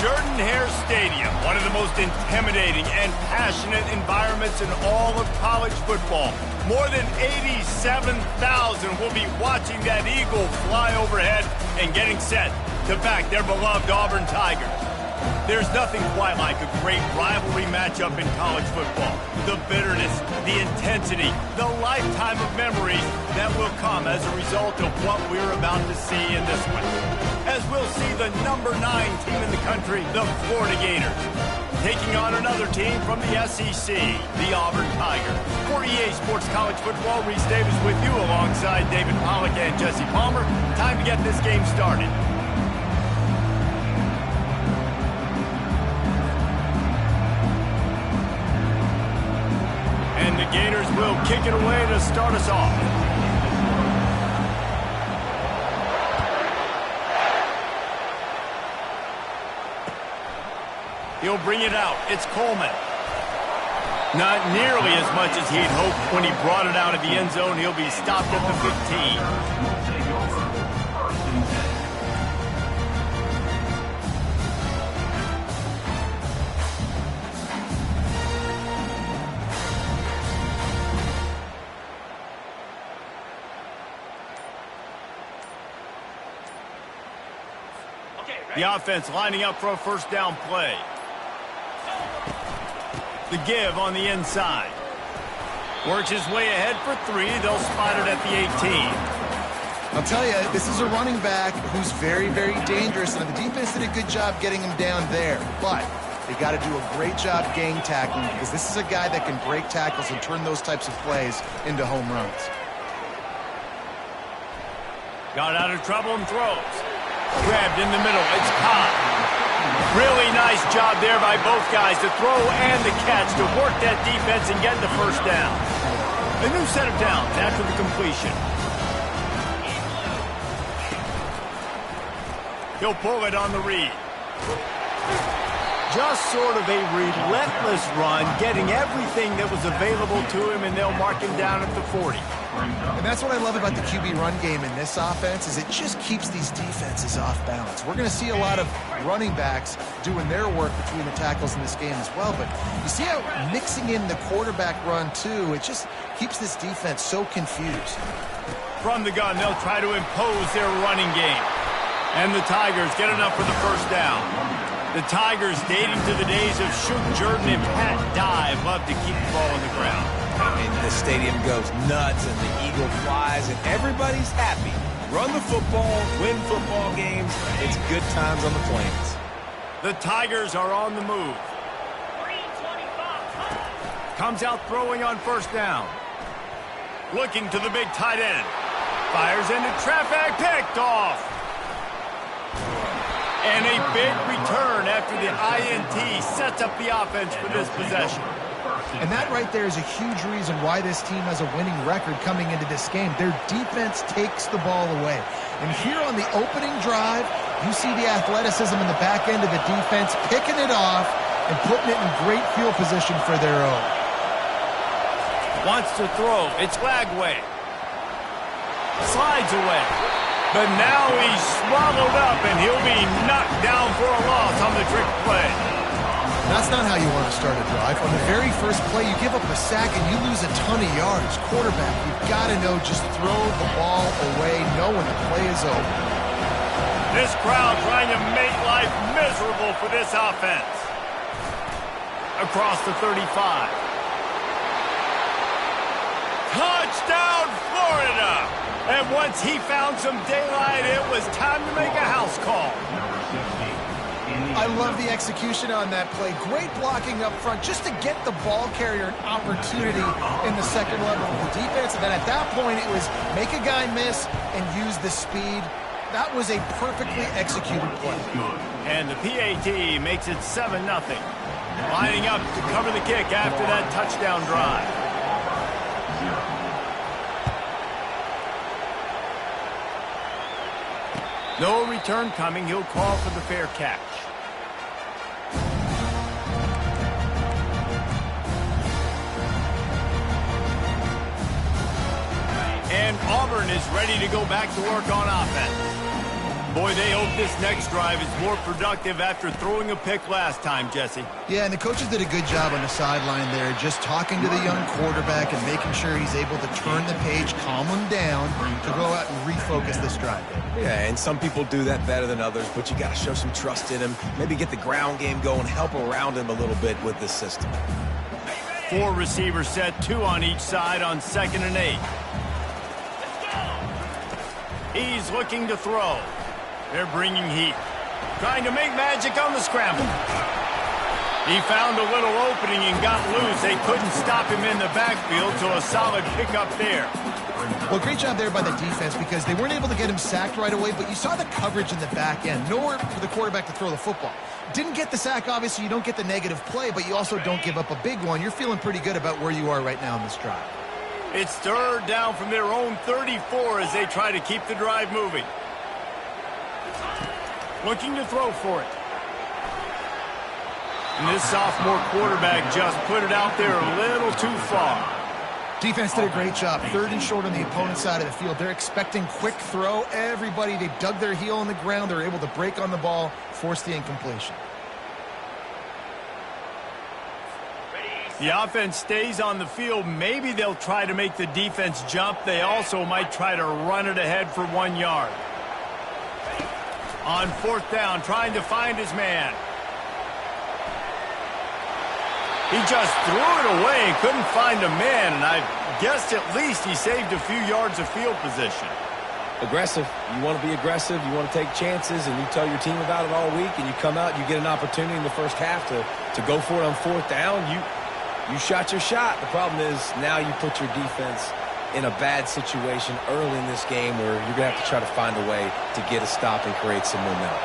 Jordan-Hare Stadium, one of the most intimidating and passionate environments in all of college football. More than 87,000 will be watching that eagle fly overhead and getting set to back their beloved Auburn Tigers. There's nothing quite like a great rivalry matchup in college football. The bitterness, the intensity, the lifetime of memories that will come as a result of what we're about to see in this one. As we'll see the number 9 team in the country, the Florida Gators, taking on another team from the SEC, the Auburn Tigers. For EA Sports College Football, Reese Davis with you alongside David Pollack and Jesse Palmer. Time to get this game started. And the Gators will kick it away to start us off. He'll bring it out. It's Coleman. Not nearly as much as he'd hoped when he brought it out of the end zone. He'll be stopped at the 15. The offense lining up for a first down play. The give on the inside. Works his way ahead for 3. They'll spot it at the 18. I'll tell you, this is a running back who's very, very dangerous, and the defense did a good job getting him down there. But they got to do a great job gang tackling because this is a guy that can break tackles and turn those types of plays into home runs. Got out of trouble and throws. Grabbed in the middle. It's Ncaa. Really nice job there by both guys to throw and the catch to work that defense and get the first down. A new set of downs after the completion. He'll pull it on the read. Just sort of a relentless run, getting everything that was available to him, and they'll mark him down at the 40. And that's what I love about the QB run game in this offense is it just keeps these defenses off balance. We're going to see a lot of running backs doing their work between the tackles in this game as well. But you see how mixing in the quarterback run, too, it just keeps this defense so confused. From the gun, they'll try to impose their running game. And the Tigers get enough for the first down. The Tigers, dating to the days of Shook Jordan and Pat Dye, love to keep the ball on the ground. And the stadium goes nuts, and the eagle flies, and everybody's happy. Run the football, win football games. It's good times on the Plains. The Tigers are on the move. Comes out throwing on first down. Looking to the big tight end. Fires into traffic, picked off. And a big return after the INT sets up the offense for this possession. And that right there is a huge reason why this team has a winning record coming into this game. Their defense takes the ball away. And here on the opening drive, you see the athleticism in the back end of the defense, picking it off and putting it in great field position for their own. Wants to throw. It's Lagway. Slides away. But now he's swallowed up, and he'll be knocked down for a loss on the trick play. That's not how you want to start a drive. On the very first play, you give up a sack and you lose a ton of yards. Quarterback, you've got to know, just throw the ball away, know when the play is over. This crowd trying to make life miserable for this offense. Across the 35. Touchdown, Florida! And once he found some daylight, it was time to make a house call. I love the execution on that play. Great blocking up front just to get the ball carrier an opportunity in the second level of the defense. And then at that point, it was make a guy miss and use the speed. That was a perfectly executed play. And the PAT makes it 7-0. Lining up to cover the kick after that touchdown drive. No return coming. He'll call for the fair catch. And Auburn is ready to go back to work on offense. Boy, they hope this next drive is more productive after throwing a pick last time, Jesse. Yeah, and the coaches did a good job on the sideline there, just talking to the young quarterback and making sure he's able to turn the page, calm him down, to go out and refocus this drive. Yeah, and some people do that better than others, but you got to show some trust in him, maybe get the ground game going, help around him a little bit with this system. 4 receivers set, 2 on each side on 2nd and 8. He's looking to throw. They're bringing heat. Trying to make magic on the scramble. He found a little opening and got loose. They couldn't stop him in the backfield, so a solid pickup there. Well, great job there by the defense because they weren't able to get him sacked right away, but you saw the coverage in the back end. Nowhere for the quarterback to throw the football. Didn't get the sack, obviously. You don't get the negative play, but you also don't give up a big one. You're feeling pretty good about where you are right now in this drive. It's 3rd down from their own 34 as they try to keep the drive moving. Looking to throw for it. And this sophomore quarterback just put it out there a little too far. Defense did a great job. 3rd and short on the opponent's side of the field. They're expecting quick throw. Everybody, they dug their heel on the ground. They're able to break on the ball, force the incompletion. The offense stays on the field. Maybe they'll try to make the defense jump. They also might try to run it ahead for 1 yard. On 4th down, trying to find his man. He just threw it away, couldn't find a man, and I guess at least he saved a few yards of field position. Aggressive. You want to be aggressive. You want to take chances, and you tell your team about it all week, and you come out, you get an opportunity in the first half to go for it on 4th down. You shot your shot. The problem is now you put your defense in a bad situation early in this game where you're going to have to try to find a way to get a stop and create some momentum.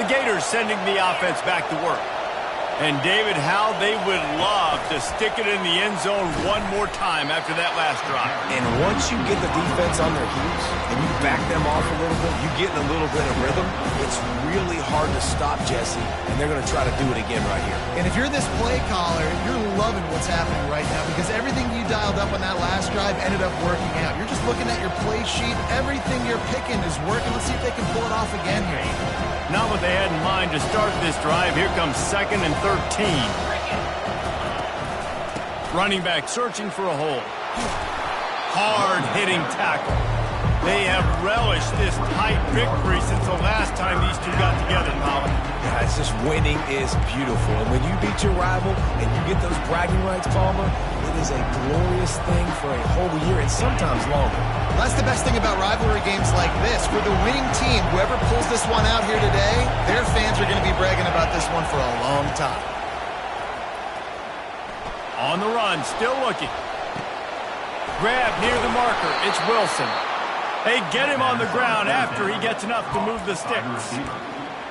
The Gators sending the offense back to work. And, David, how they would love to stick it in the end zone one more time after that last drive. And once you get the defense on their heels and you back them off a little bit, you get in a little bit of rhythm, it's really hard to stop, Jesse, and they're going to try to do it again right here. And if you're this play caller, you're loving what's happening right now because everything you dialed up on that last drive ended up working out. You're just looking at your play sheet. Everything you're picking is working. Let's see if they can pull it off again here. Not what they had in mind to start this drive. Here comes 2nd and 13. Running back searching for a hole. Hard-hitting tackle. They have relished this tight victory since the last time these two got together, Colin. Yeah, it's just winning is beautiful. And when you beat your rival and you get those bragging rights, Palmer, it is a glorious thing for a whole year and sometimes longer. That's the best thing about rivalry games like this. For the winning team, whoever pulls this one out here today, their fans are going to be bragging about this one for a long time. On the run, still looking. Grab near the marker. It's Wilson. They get him on the ground after he gets enough to move the sticks.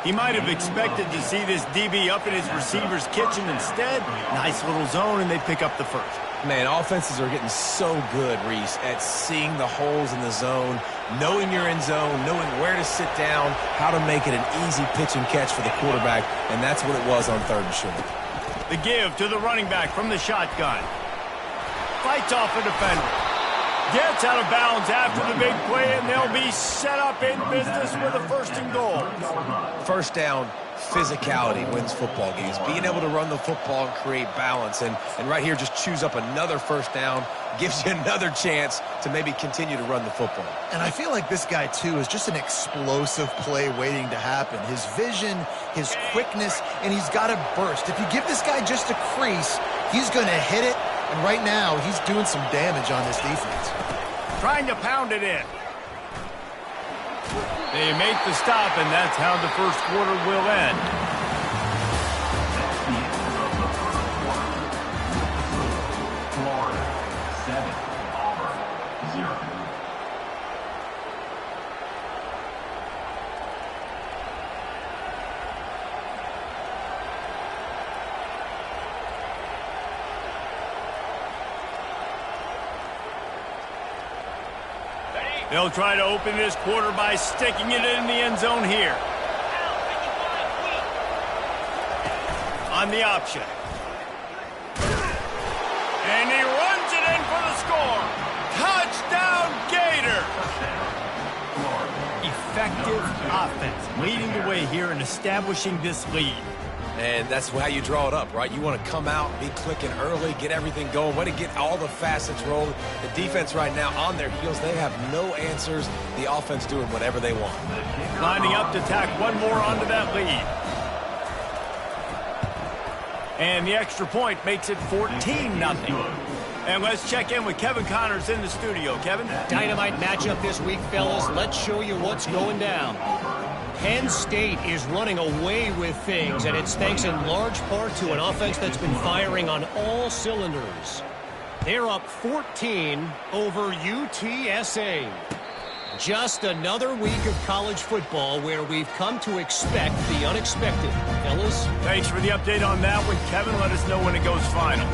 He might have expected to see this DB up in his receiver's kitchen. Instead, nice little zone, and they pick up the first. Man, offenses are getting so good, Reese, at seeing the holes in the zone, knowing you're in zone, knowing where to sit down, how to make it an easy pitch and catch for the quarterback, and that's what it was on 3rd and short. The give to the running back from the shotgun. Fights off a defender. Gets out of bounds after the big play, and they'll be set up in business with a 1st and goal. 1st down, physicality wins football games. Being able to run the football and create balance. And right here, just choose up another 1st down, gives you another chance to maybe continue to run the football. And I feel like this guy, too, is just an explosive play waiting to happen. His vision, his quickness, and he's got a burst. If you give this guy just a crease, he's going to hit it. And right now, he's doing some damage on this defense. Trying to pound it in. They make the stop, and that's how the 1st quarter will end. Florida 7, Auburn 0. They'll try to open this quarter by sticking it in the end zone here. On the option. And he runs it in for the score. Touchdown, Gator. effective offense, leading the way here and establishing this lead. And that's how you draw it up, right? You want to come out, be clicking early, get everything going, want to get all the facets rolling. The defense right now on their heels, they have no answers. The offense doing whatever they want. Lining up to tack one more onto that lead. And the extra point makes it 14-0. And let's check in with Kevin Connors in the studio. Kevin? Dynamite matchup this week, fellas. Let's show you what's going down. Penn State is running away with things, and it's thanks in large part to an offense that's been firing on all cylinders. They're up 14 over UTSA. Just another week of college football where we've come to expect the unexpected. Fellas? Thanks for the update on that one, Kevin. Let us know when it goes final.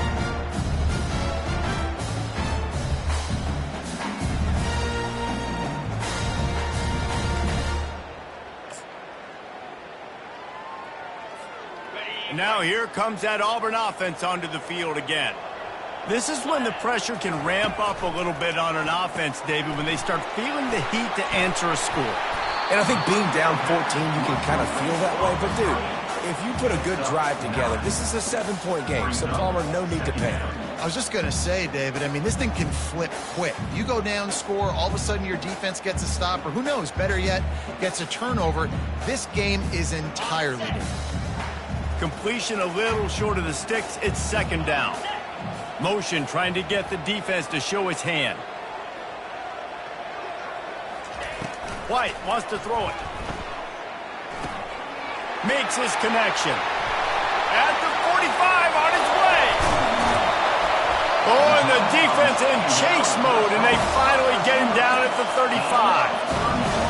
Now here comes that Auburn offense onto the field again. This is when the pressure can ramp up a little bit on an offense, David, when they start feeling the heat to answer a score. And I think being down 14, you can kind of feel that way. But, dude, if you put a good drive together, this is a 7-point game, so Palmer, no need to panic. I was just going to say, David, I mean, this thing can flip quick. You go down, score, all of a sudden your defense gets a stop, or who knows, better yet, gets a turnover. This game is entirely different. Completion a little short of the sticks. It's second down. Motion trying to get the defense to show its hand. White wants to throw it. Makes his connection. At the 45 on his way. Oh, and the defense in chase mode, and they finally get him down at the 35.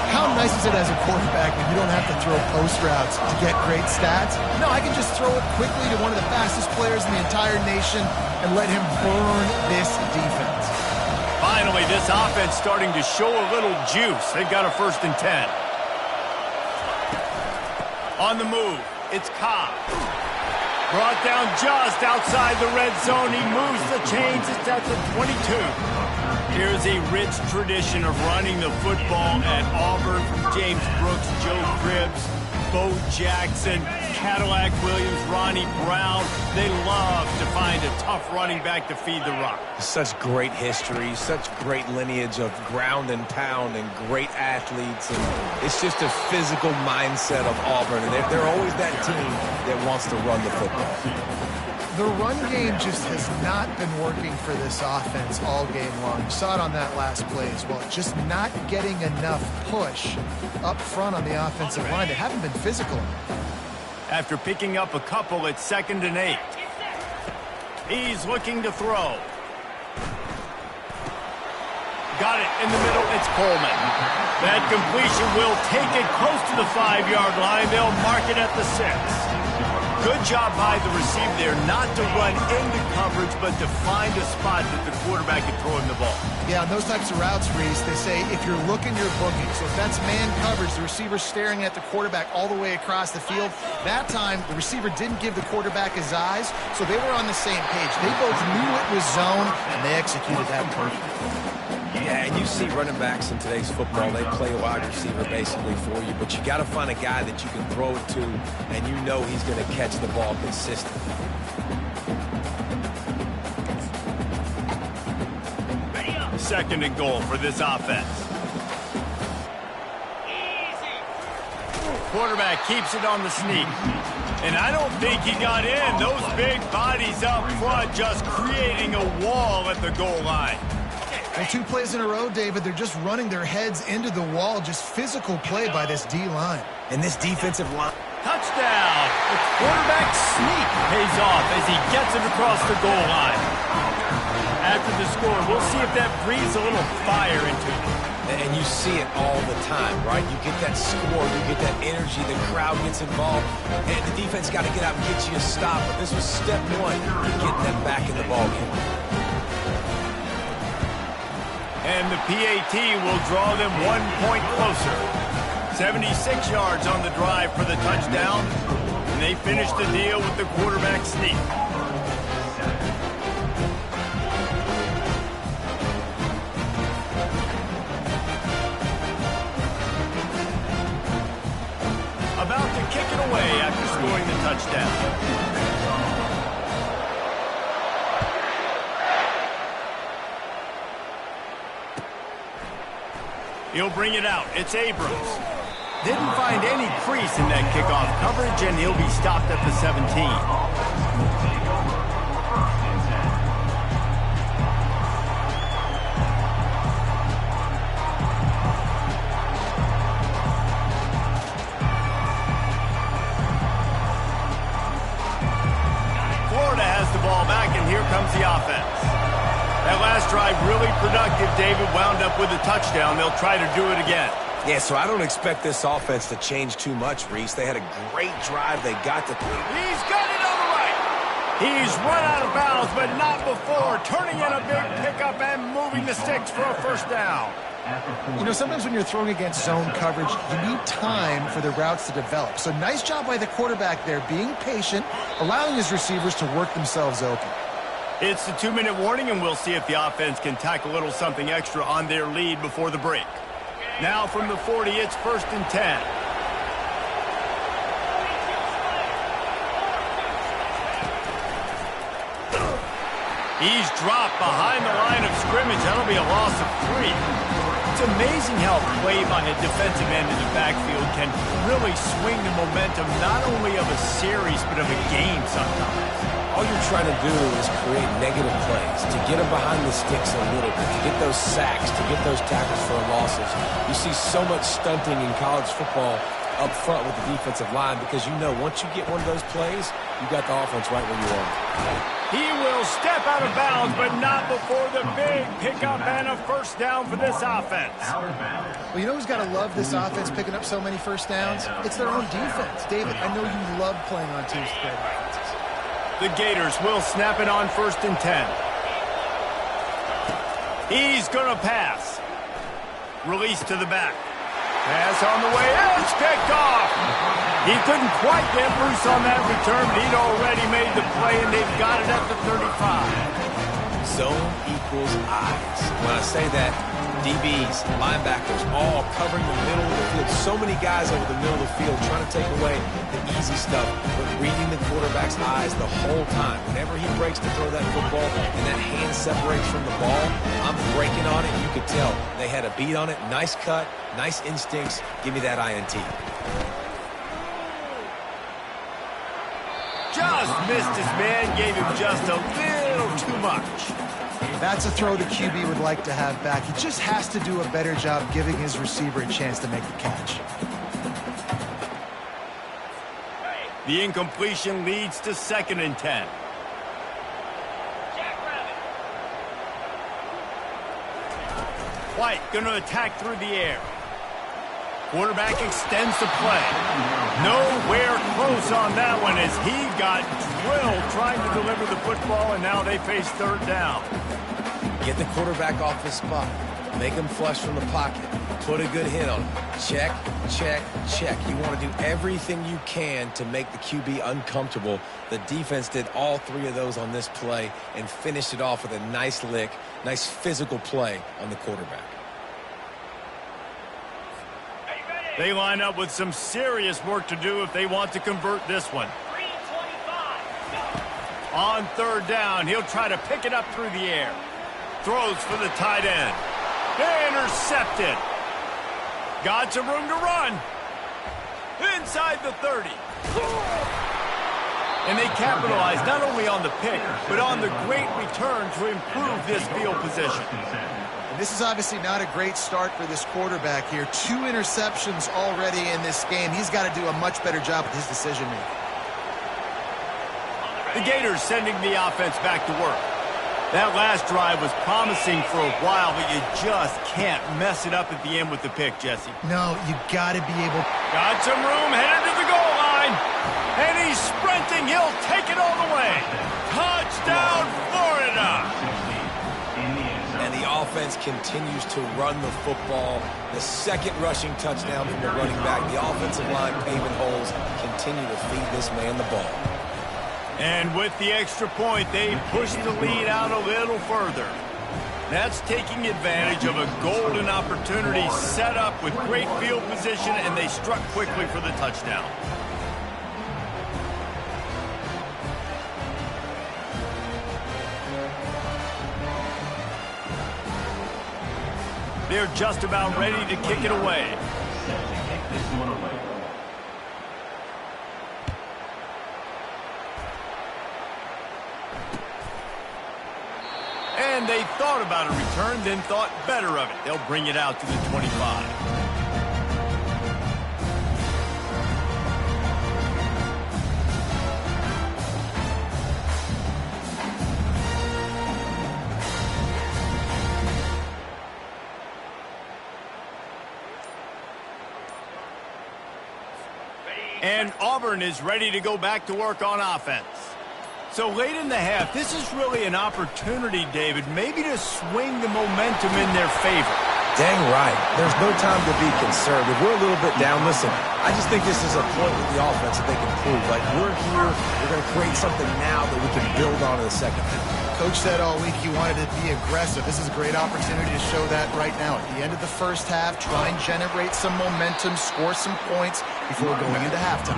How nice is it as a quarterback when you don't have to throw post routes to get great stats? No, I can just throw it quickly to one of the fastest players in the entire nation and let him burn this defense. Finally, this offense starting to show a little juice. They've got a 1st and 10. On the move, it's Ncaa. Brought down just outside the red zone. He moves the chains. It's at the 22. Here's a rich tradition of running the football at Auburn from James Brooks, Joe Cribbs, Bo Jackson, Cadillac Williams, Ronnie Brown. They love to find a tough running back to feed the rock. Such great history, such great lineage of ground and pound and great athletes. And it's just a physical mindset of Auburn. And they're always that team that wants to run the football. The run game just has not been working for this offense all game long. You saw it on that last play as well. Just not getting enough push up front on the offensive line. They haven't been physical. After picking up a couple, it's 2nd and 8. He's looking to throw. Got it in the middle. It's Coleman. That completion will take it close to the 5-yard line. They'll mark it at the 6. Good job by the receiver there, not to run into coverage, but to find a spot that the quarterback can throw him the ball. Yeah, on those types of routes, Reese, they say if you're looking, you're booking. So if that's man coverage, the receiver's staring at the quarterback all the way across the field. That time, the receiver didn't give the quarterback his eyes, so they were on the same page. They both knew it was zone, and they executed that perfectly. Yeah, and you see running backs in today's football, they play a wide receiver basically for you, but you got to find a guy that you can throw it to, and you know he's going to catch the ball consistently. Second and goal for this offense. Quarterback keeps it on the sneak. And I don't think he got in. Those big bodies up front just creating a wall at the goal line. Well, 2 plays in a row, David, they're just running their heads into the wall. Just physical play by this D-line. And this defensive line. Touchdown! The quarterback sneak pays off as he gets it across the goal line. After the score, we'll see if that breathes a little fire into it. And you see it all the time, right? You get that score, you get that energy, the crowd gets involved, and the defense got to get out and get you a stop. But this was step 1 in getting them back in the ballgame. And the PAT will draw them 1 point closer. 76 yards on the drive for the touchdown. And they finish the deal with the quarterback sneak. away after scoring the touchdown. He'll bring it out. It's Abrams. Didn't find any crease in that kickoff coverage, and he'll be stopped at the 17. Here comes the offense. That last drive really productive. David wound up with a touchdown. They'll try to do it again. Yeah, so I don't expect this offense to change too much, Reese. They had a great drive. They got the thing. He's got it on the right. He's run out of bounds, but not before. Turning in a big pickup and moving the sticks for a first down. You know, sometimes when you're throwing against zone coverage, you need time for the routes to develop. So nice job by the quarterback there, being patient, allowing his receivers to work themselves open. It's the 2-minute warning, and we'll see if the offense can tack a little something extra on their lead before the break. Now from the 40, it's 1st and 10. He's dropped behind the line of scrimmage. That'll be a loss of 3. It's amazing how play by a defensive end in the backfield can really swing the momentum not only of a series but of a game sometimes. All you're trying to do is create negative plays, to get them behind the sticks a little bit, to get those sacks, to get those tackles for losses. You see so much stunting in college football up front with the defensive line because you know once you get one of those plays, you got the offense right where you want it. He will step out of bounds, but not before the big pickup and a first down for this offense. Well, you know who's got to love this offense picking up so many first downs? It's their own defense. David, I know you love playing on teams with great offenses. The Gators will snap it on 1st and 10. He's going to pass. Release to the back. Pass on the way. It's picked off. He couldn't quite get loose on that return, but he'd already made the play, and they've got it at the 35. Zone equals eyes. When I say that, DBs, linebackers, all covering the middle of the field. So many guys over the middle of the field trying to take away the easy stuff, but reading the quarterback's eyes the whole time. Whenever he breaks to throw that football and that hand separates from the ball, I'm breaking on it. You could tell they had a beat on it. Nice cut, nice instincts. Give me that INT. Just missed his man, gave him just a little too much. That's a throw the QB would like to have back. He just has to do a better job giving his receiver a chance to make the catch. The incompletion leads to 2nd and 10. White going to attack through the air. Quarterback extends the play. Nowhere close on that one as he got drilled trying to deliver the football, and now they face 3rd down. Get the quarterback off his spot. Make him flush from the pocket. Put a good hit on him. Check, check, check. You want to do everything you can to make the QB uncomfortable. The defense did all 3 of those on this play and finished it off with a nice lick, nice physical play on the quarterback. They line up with some serious work to do if they want to convert this one. On 3rd down, he'll try to pick it up through the air. Throws for the tight end. Intercepted. Got some room to run. Inside the 30. And they capitalize not only on the pick, but on the great return to improve this field position. And this is obviously not a great start for this quarterback here. 2 interceptions already in this game. He's got to do a much better job with his decision-making. The Gators sending the offense back to work. That last drive was promising for a while, but you just can't mess it up at the end with the pick, Jesse. No, you got to be able... Got some room, headed to the goal line. And he's sprinting. He'll take it all the way. Touchdown, Florida. And the offense continues to run the football. The 2nd rushing touchdown from the running back. The offensive line paving holes. Continue to feed this man the ball. And with the extra point, they push the lead out a little further. That's taking advantage of a golden opportunity set up with great field position, and they struck quickly for the touchdown. They're just about ready to kick it away. Set to kick this one away. And they thought about a return, then thought better of it. They'll bring it out to the 25. And Auburn is ready to go back to work on offense. So late in the half, this is really an opportunity, David, maybe to swing the momentum in their favor. Dang right. There's no time to be concerned. If we're a little bit down, listen, I just think this is a point with the offense that they can prove. Like, we're here, we're going to create something now that we can build on in the second half. Coach said all week he wanted to be aggressive. This is a great opportunity to show that right now. At the end of the first half, try and generate some momentum, score some points before going into halftime.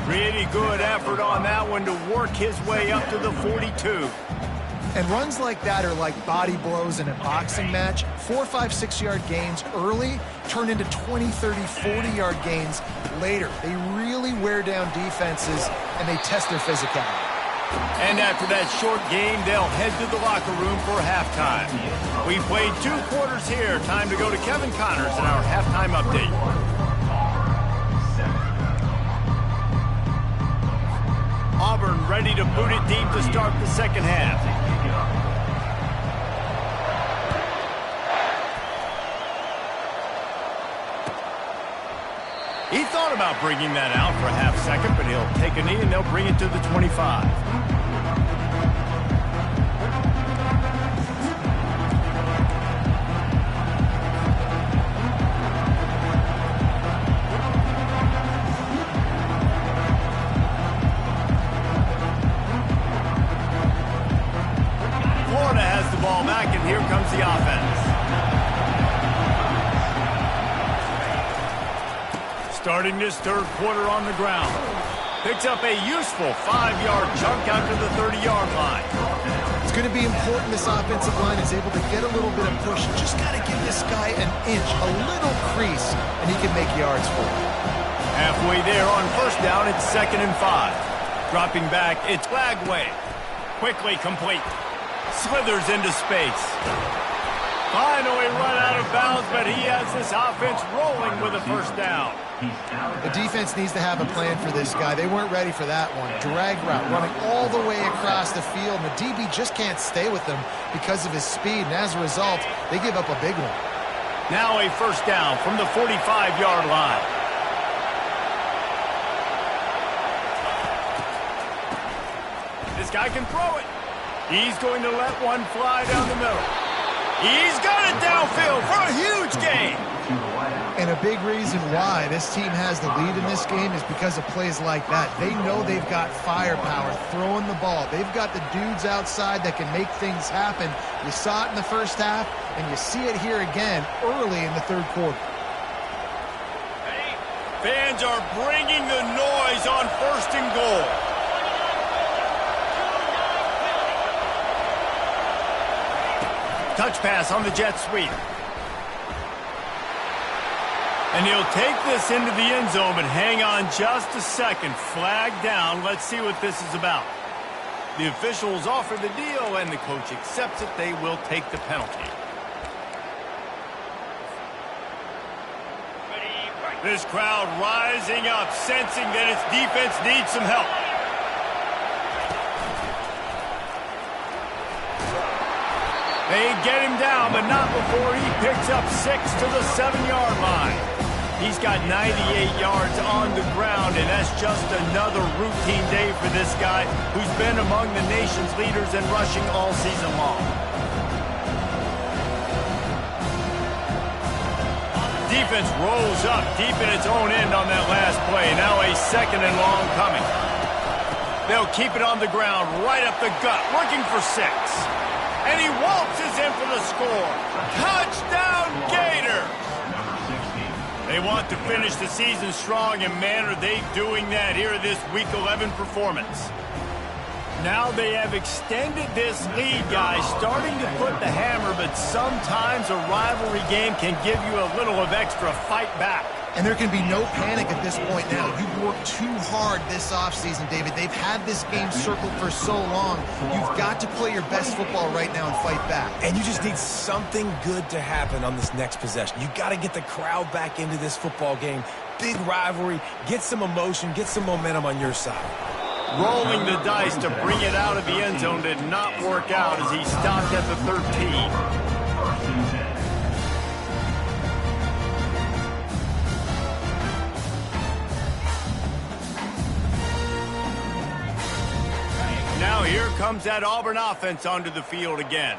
Really good effort on that one to work his way up to the 42. And runs like that are like body blows in a boxing match. 4, 5, 6-yard gains early turn into 20, 30, 40-yard gains later. They really wear down defenses, and they test their physicality. And after that short game, they'll head to the locker room for halftime. We played 2 quarters here. Time to go to Kevin Connors in our halftime update. Auburn ready to boot it deep to start the second half. He thought about bringing that out for a half second, but he'll take a knee and they'll bring it to the 25. Florida has the ball back, and here comes the offense. Starting this third quarter on the ground. Picks up a useful 5-yard chunk out to the 30-yard line. It's going to be important this offensive line is able to get a little bit of push. Just got to give this guy an inch, a little crease, and he can make yards for it. Halfway there on first down, it's 2nd and 5. Dropping back, it's Lagway. Quickly complete. Slithers into space. Finally run out of bounds, but he has this offense rolling with a first down. The defense needs to have a plan for this guy. They weren't ready for that one. Drag route, running all the way across the field, and the DB just can't stay with them because of his speed, and as a result, they give up a big one. Now a first down from the 45-yard line. This guy can throw it. He's going to let one fly down the middle. He's got it downfield for a huge gain. And a big reason why this team has the lead in this game is because of plays like that. They know they've got firepower throwing the ball. They've got the dudes outside that can make things happen. You saw it in the first half, and you see it here again early in the third quarter. Fans are bringing the noise on 1st and goal. Touch pass on the jet sweep. And he'll take this into the end zone, but hang on just a second. Flag down. Let's see what this is about. The officials offer the deal, and the coach accepts it. They will take the penalty. This crowd rising up, sensing that its defense needs some help. They get him down, but not before he picks up 6 to the 7-yard line. He's got 98 yards on the ground, and that's just another routine day for this guy who's been among the nation's leaders in rushing all season long. Defense rolls up deep in its own end on that last play. Now a 2nd and long coming. They'll keep it on the ground, right up the gut, looking for 6. And he waltzes in for the score. Touchdown, Gators! They want to finish the season strong, and man, are they doing that here in this Week 11 performance. Now they have extended this lead, guys, starting to put the hammer, but sometimes a rivalry game can give you a little of extra fight back. And there can be no panic at this point now. You've worked too hard this offseason, David. They've had this game circled for so long. You've got to play your best football right now and fight back. And you just need something good to happen on this next possession. You got to get the crowd back into this football game. Big rivalry. Get some emotion. Get some momentum on your side. Rolling the dice to bring it out of the end zone did not work out as he stopped at the 13. Now here comes that Auburn offense onto the field again.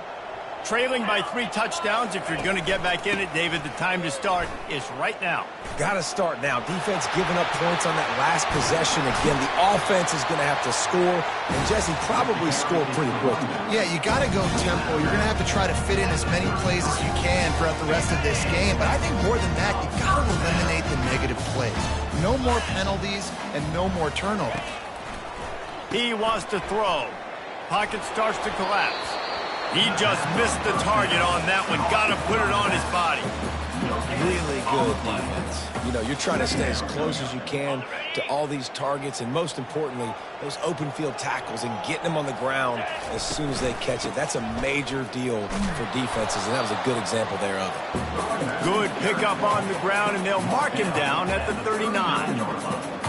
Trailing by 3 touchdowns. If you're going to get back in it, David, the time to start is right now. Got to start now. Defense giving up points on that last possession. Again, the offense is going to have to score, and Jesse probably score pretty quickly. Yeah, you got to go tempo. You're going to have to try to fit in as many plays as you can throughout the rest of this game. But I think more than that, you got to eliminate the negative plays. No more penalties and no more turnovers. He wants to throw. Pocket starts to collapse. He just missed the target on that one. Got to put it on his body. Really good defense. You know, you're trying to stay as close as you can to all these targets, and most importantly, those open field tackles and getting them on the ground as soon as they catch it. That's a major deal for defenses, and that was a good example there of it. Good pickup on the ground, and they'll mark him down at the 39.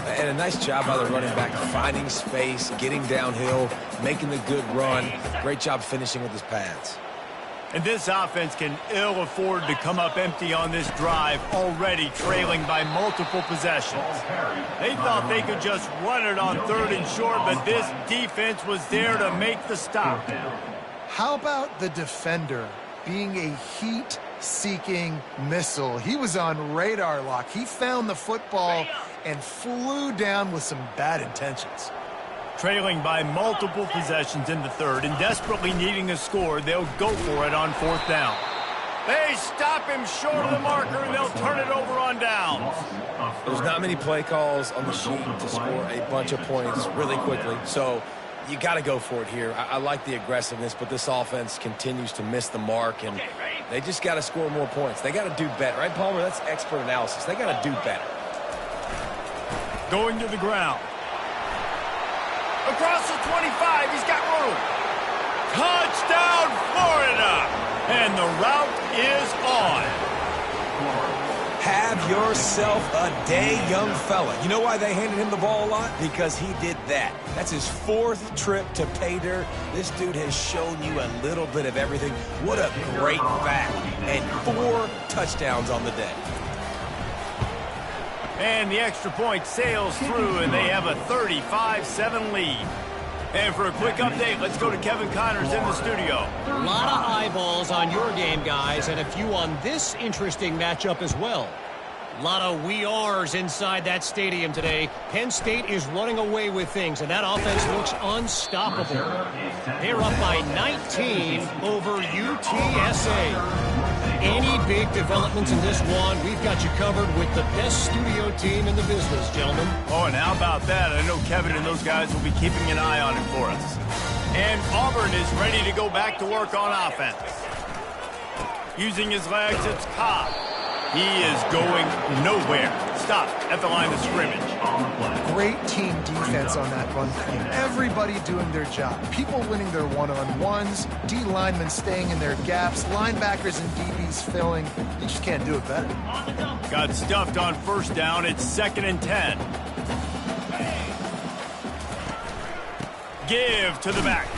And a nice job by the running back, finding space, getting downhill, making the good run. Great job finishing with his pads. And this offense can ill afford to come up empty on this drive, already trailing by multiple possessions. They thought they could just run it on 3rd and short, but this defense was there to make the stop. How about the defender being a heat-seeking missile? He was on radar lock. He found the football and flew down with some bad intentions. Trailing by multiple possessions in the 3rd and desperately needing a score, they'll go for it on 4th down. They stop him short of the marker, and they'll turn it over on downs. There's not many play calls on the sheet to score a bunch of points really quickly, so you got to go for it here. I like the aggressiveness, but this offense continues to miss the mark, and they just got to score more points. They got to do better, right, Palmer? That's expert analysis. They got to do better. Going to the ground. Across the 25, he's got room. Touchdown, Florida! And the route is on. Have yourself a day, young fella. You know why they handed him the ball a lot? Because he did that. That's his 4th trip to pay dirt. This dude has shown you a little bit of everything. What a great back. And 4 touchdowns on the day. And the extra point sails through, and they have a 35-7 lead. And for a quick update, let's go to Kevin Connors in the studio. A lot of eyeballs on your game, guys, and a few on this interesting matchup as well. A lot of we ares inside that stadium today. Penn State is running away with things, and that offense looks unstoppable. They're up by 19 over UTSA. Any big developments in this one, we've got you covered with the best studio team in the business, gentlemen. Oh, and how about that? I know Kevin and those guys will be keeping an eye on it for us. And Auburn is ready to go back to work on offense. Using his legs, it's Ncaa. He is going nowhere. Stop at the line of scrimmage. Great team defense on that run play. Everybody doing their job. People winning their one-on-ones, D linemen staying in their gaps, linebackers and DBs filling. You just can't do it better. Got stuffed on 1st down. It's 2nd and 10. Give to the back.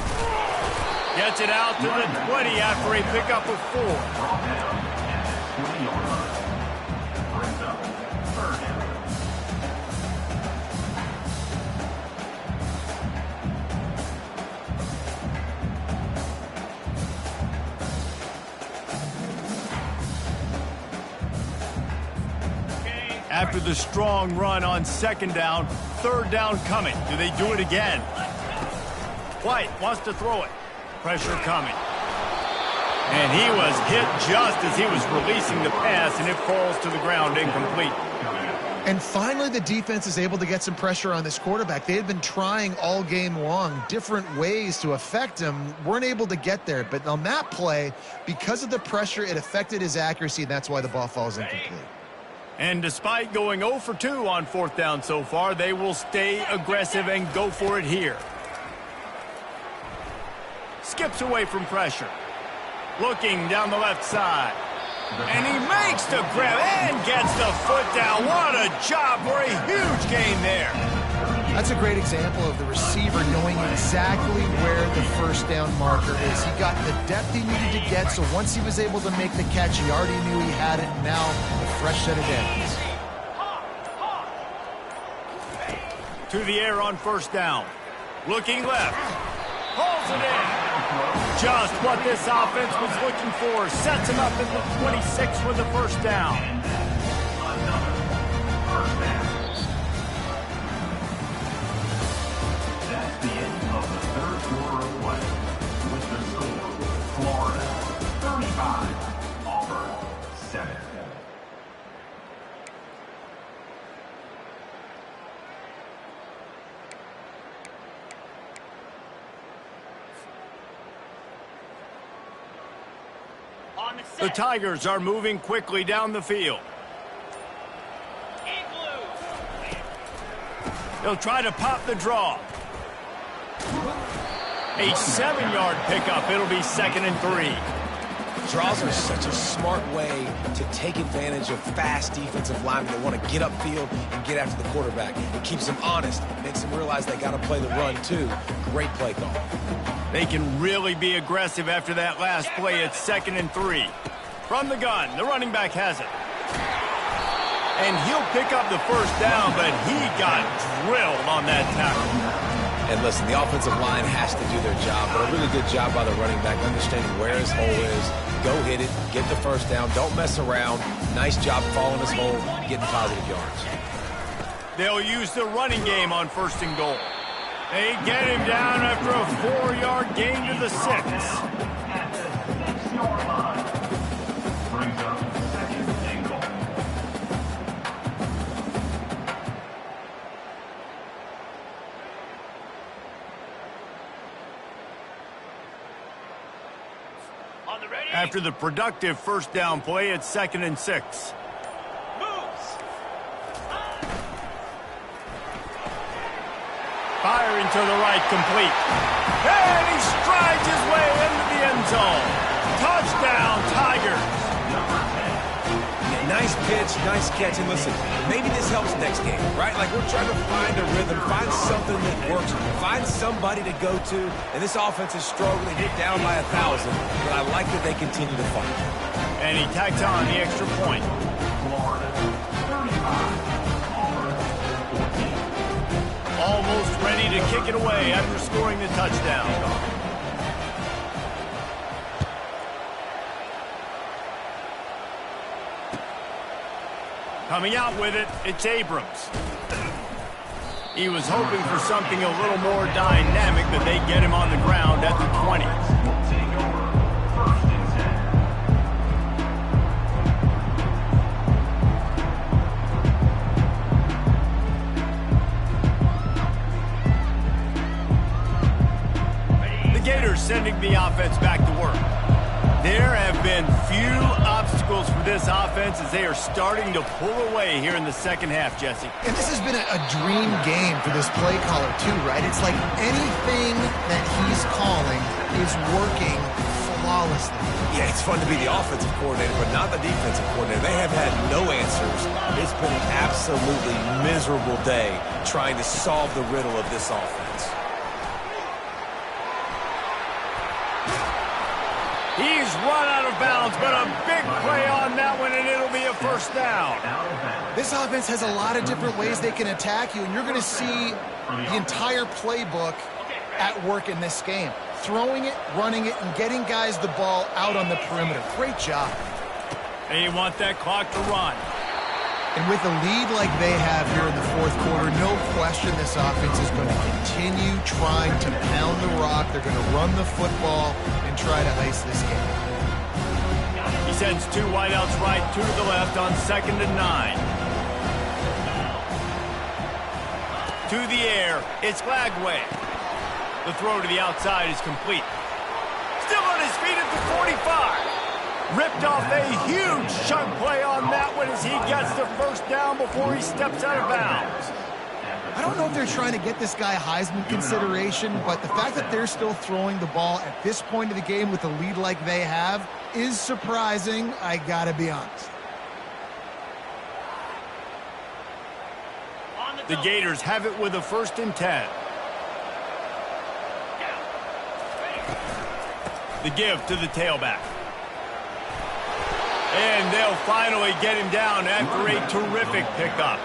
Gets it out to the 20 after a pickup of 4. After the strong run on 2nd down, 3rd down coming. Do they do it again? White wants to throw it. Pressure coming. And he was hit just as he was releasing the pass, and it falls to the ground incomplete. And finally, the defense is able to get some pressure on this quarterback. They had been trying all game long different ways to affect him, weren't able to get there. But on that play, because of the pressure, it affected his accuracy, and that's why the ball falls incomplete. And despite going 0 for 2 on 4th down so far, they will stay aggressive and go for it here. Skips away from pressure. Looking down the left side. And he makes the grab and gets the foot down. What a job for a huge gain there. That's a great example of the receiver knowing exactly where the first down marker is. He got the depth he needed to get, so once he was able to make the catch, he already knew he had it. Now, a fresh set of downs. To the air on 1st down. Looking left. Pulls it in. Just what this offense was looking for. Sets him up at the 26 for the 1st down. That's the end of the 3rd quarter of play. With the score, Florida 35, Auburn 7. The Tigers are moving quickly down the field. They'll try to pop the draw. A 7-yard pickup. It'll be 2nd and 3. Draws are such a smart way to take advantage of fast defensive linemen that want to get upfield and get after the quarterback. It keeps them honest, makes them realize they got to play the run too. Great play call. They can really be aggressive after that last play. It's 2nd and 3. From the gun, the running back has it. And he'll pick up the 1st down, but he got drilled on that tackle. And listen, the offensive line has to do their job, but a really good job by the running back, understanding where his hole is. Go hit it, get the 1st down, don't mess around. Nice job following his hole, getting positive yards. They'll use the running game on 1st and goal. They get him down after a 4-yard gain to the 6. Brings up 2nd and goal. After the productive 1st down play, it's 2nd and 6. Firing to the right, complete. And he strides his way into the end zone. Touchdown, Tigers. Nice pitch, nice catch, and listen, maybe this helps next game, right? Like we're trying to find a rhythm, find something that works, find somebody to go to, and this offense is struggling, hit down by 1,000, but I like that they continue to fight. And he tacks on the extra point. Florida 35, Auburn 14. Almost ready to kick it away after scoring the touchdown. Coming out with it, it's Abrams. He was hoping for something a little more dynamic, but they get him on the ground at the 20. Will take over 1st and 10. The Gators sending the offense back to work. There have been few obstacles for this offense as they are starting to pull away here in the 2nd half, Jesse. And this has been a dream game for this play caller, too, right? It's like anything that he's calling is working flawlessly. Yeah, it's fun to be the offensive coordinator, but not the defensive coordinator. They have had no answers. It's been an absolutely miserable day trying to solve the riddle of this offense. He's run out of bounds, but a big play on that one, and it'll be a 1st down. This offense has a lot of different ways they can attack you, and you're going to see the entire playbook at work in this game. Throwing it, running it, and getting guys the ball out on the perimeter. Great job. They want that clock to run. And with a lead like they have here in the 4th quarter, no question this offense is going to continue trying to pound the rock. They're going to run the football and try to ice this game. He sends 2 wideouts right, 2 to the left on 2nd and 9. to the air. It's Lagway. The throw to the outside is complete. Still on his feet at the 45. Ripped off a huge chunk play on that one as he gets the first down before he steps out of bounds. I don't know if they're trying to get this guy Heisman consideration, but the fact that they're still throwing the ball at this point of the game with a lead like they have is surprising, I gotta be honest. The Gators have it with a 1st and 10. The give to the tailback. And they'll finally get him down after a terrific pickup.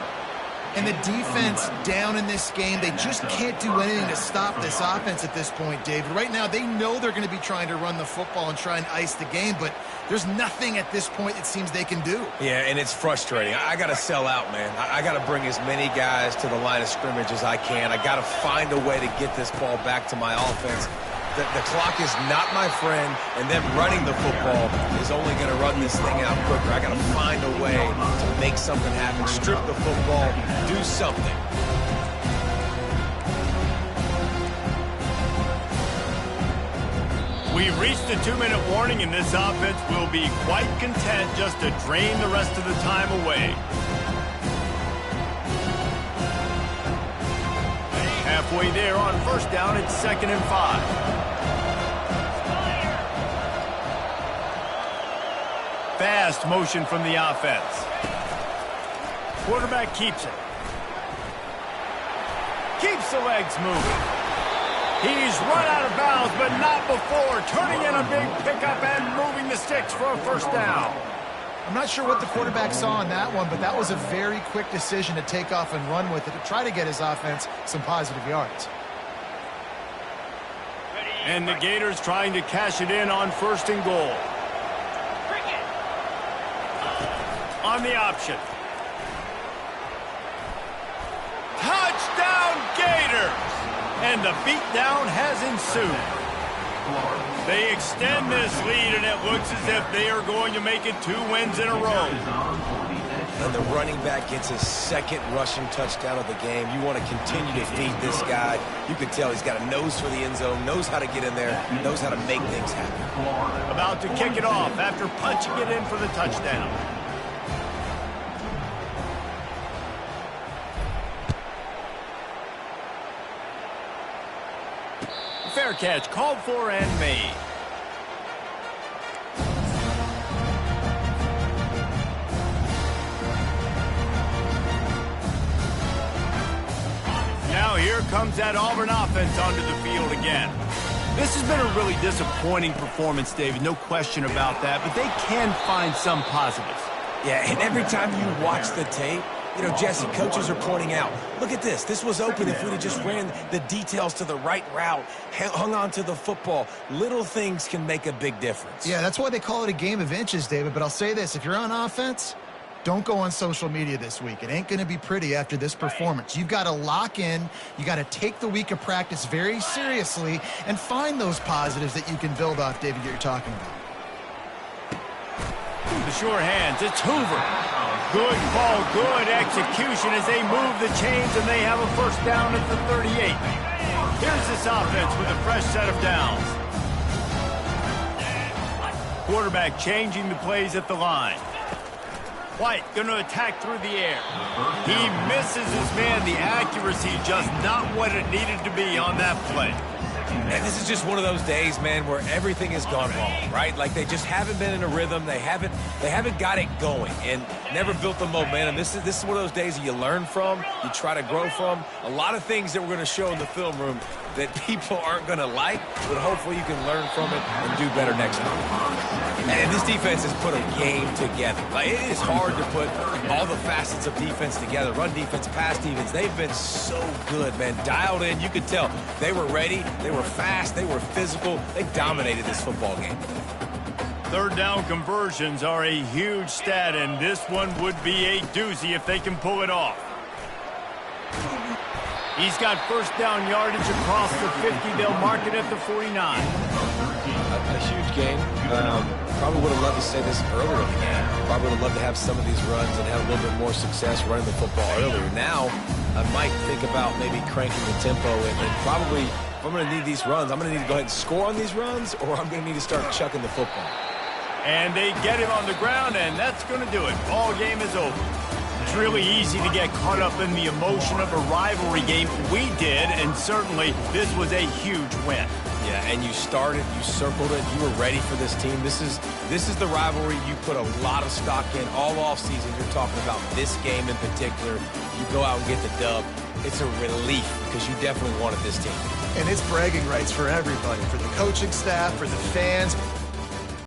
And the defense down in this game, they just can't do anything to stop this offense at this point, David. Right now, they know they're going to be trying to run the football and try and ice the game, but there's nothing at this point it seems they can do. Yeah, and it's frustrating. I got to sell out, man. I got to bring as many guys to the line of scrimmage as I can. I got to find a way to get this ball back to my offense. The clock is not my friend, and them running the football is only going to run this thing out quicker. I got to find a way to make something happen. Strip the football, do something. We've reached the 2-minute warning, and this offense will be quite content just to drain the rest of the time away. Halfway there on 1st down, it's 2nd and 5. Fast motion from the offense. Quarterback keeps it. Keeps the legs moving. He's run out of bounds, but not before turning in a big pickup and moving the sticks for a 1st down. I'm not sure what the quarterback saw on that one, but that was a very quick decision to take off and run with it to try to get his offense some positive yards. And the Gators trying to cash it in on 1st and goal. On the option. Touchdown Gators! And the beatdown has ensued. They extend this lead, and it looks as if they are going to make it 2 wins in a row. And the running back gets his 2nd rushing touchdown of the game. You want to continue to feed this guy. You can tell he's got a nose for the end zone, knows how to get in there, knows how to make things happen. About to kick it off after punching it in for the touchdown. Fair catch called for and made. Now here comes that Auburn offense onto the field again. This has been a really disappointing performance, David, no question about that, but they can find some positives. Yeah, and every time you watch the tape, you know, Jesse, coaches are pointing out, look at this. This was open if we'd have just ran the details to the right route, hung on to the football. Little things can make a big difference. Yeah, that's why they call it a game of inches, David. But I'll say this, if you're on offense, don't go on social media this week. It ain't going to be pretty after this performance. You've got to lock in. You got to take the week of practice very seriously and find those positives that you can build off, David, that you're talking about. The sure hands, it's Hoover. Good call, good execution as they move the chains and they have a 1st down at the 38. Here's this offense with a fresh set of downs. Quarterback changing the plays at the line. White going to attack through the air. He misses his man. The accuracy just not what it needed to be on that play. And this is just one of those days, man, where everything has gone wrong, right? Like they just haven't been in a rhythm. They haven't got it going and never built the momentum. This is one of those days that you learn from, you try to grow from. A lot of things that we're going to show in the film room that people aren't going to like, but hopefully you can learn from it and do better next time. And this defense has put a game together. Like, it is hard to put all the facets of defense together. Run defense, pass defense. They've been so good, man. Dialed in. You could tell they were ready. They were fast. They were physical. They dominated this football game. 3rd down conversions are a huge stat, and this one would be a doozy if they can pull it off. He's got 1st down yardage across the 50. They'll mark it at the 49. A huge game. probably would have loved to say this earlier in the game. Probably would have loved to have some of these runs and have a little bit more success running the football earlier. Now, I might think about maybe cranking the tempo and probably, if I'm going to need these runs, I'm going to need to go ahead and score on these runs, or I'm going to need to start chucking the football. And they get him on the ground, and that's going to do it. Ball game is over. It's really easy to get caught up in the emotion of a rivalry game. We did, and certainly this was a huge win. Yeah, and you started, you circled it, you were ready for this team. This is the rivalry you put a lot of stock in all offseason. You're talking about this game in particular. You go out and get the dub. It's a relief because you definitely wanted this team. And it's bragging rights for everybody, for the coaching staff, for the fans.